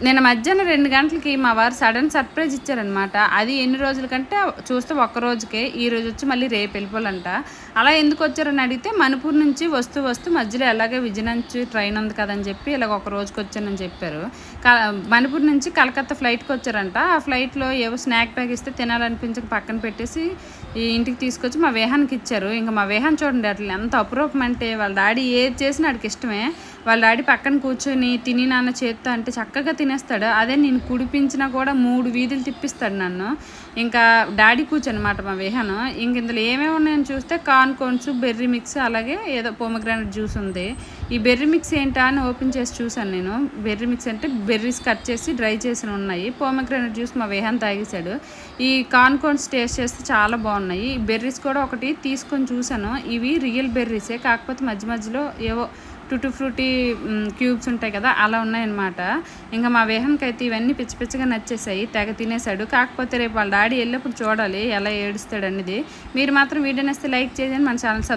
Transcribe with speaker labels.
Speaker 1: నిన్న మధ్యాహ్నం 2 గంటలకి మా వారు సడన్ సర్ప్రైజ్ ఇచ్చారనమాట. అది ఎన్ని రోజుల కంటే చూస్తే ఒక్క రోజుకే. ఈరోజొచ్చి మళ్ళీ రేపు వెళ్ళిపోవాలంట. అలా ఎందుకొచ్చారని అడిగితే మణిపూర్ నుంచి వస్తూ మధ్యలో ఎలాగో విజయ్ ట్రైన్ ఉంది కదని చెప్పి ఇలాగ ఒక రోజుకొచ్చానని చెప్పారు. మణిపూర్ నుంచి కలకత్తా ఫ్లైట్‌కొచ్చారంట. ఆ ఫ్లైట్‌లో ఏవో స్నాక్ ప్యాక్ ఇస్తే తినాలనిపించక పక్కన పెట్టేసి ఈ ఇంటికి తీసుకొచ్చి మా విహాన్‌కి ఇచ్చారు. ఇంక మా విహాన్ చూడండి అట్లా ఎంత అపురూపం అంటే వాళ్ళ డాడీ ఏది చేసినా ఆడికి ఇష్టమే. వాళ్ళ డాడీ పక్కన కూర్చొని తిని నాన్న చేత్తో అంటే చక్కగా తినేస్తాడు. అదే నేను కుడిపించినా కూడా 3 వీధులు తిప్పిస్తాడు నన్ను. ఇంకా డాడీ కూర్చొనమాట మా విహాన్. ఇంక ఇందులో ఏమేమి ఉన్నాయని చూస్తే కార్న్ కోన్స్, బెర్రీ మిక్స్ అలాగే ఏదో పోమోగ్రానేట్ జ్యూస్ ఉంది. ఈ బెర్రీ మిక్స్ ఏంటా అని ఓపెన్ చేసి చూసాను నేను. బెర్రీ మిక్స్ అంటే బెర్రీస్ కట్ చేసి డ్రై చేసినవి ఉన్నాయి. పోమోగ్రానేట్ జ్యూస్ మా విహాన్ తాగేశాడు. ఈ కార్న్ కోన్స్ టేస్ట్ చేస్తే చాలా బాగున్నాయి. బెర్రీస్ కూడా ఒకటి తీసుకొని చూసాను. ఇవి రియల్ బెర్రీసే, కాకపోతే మధ్యలో ఏవో టూటీ ఫ్రూటీ క్యూబ్స్ ఉంటాయి కదా, అలా ఉన్నాయన్నమాట. ఇంకా మా విహాన్‌కి అయితే ఇవన్నీ పిచ్చిగా నచ్చేసాయి. తెగ తినేసాడు. కాకపోతే రేపు వాళ్ళ డాడీ వెళ్ళినప్పుడు చూడాలి ఎలా ఏడుస్తాడు అనేది. మీరు మాత్రం వీడియో నచ్చితే లైక్ చేయండి, మన ఛానల్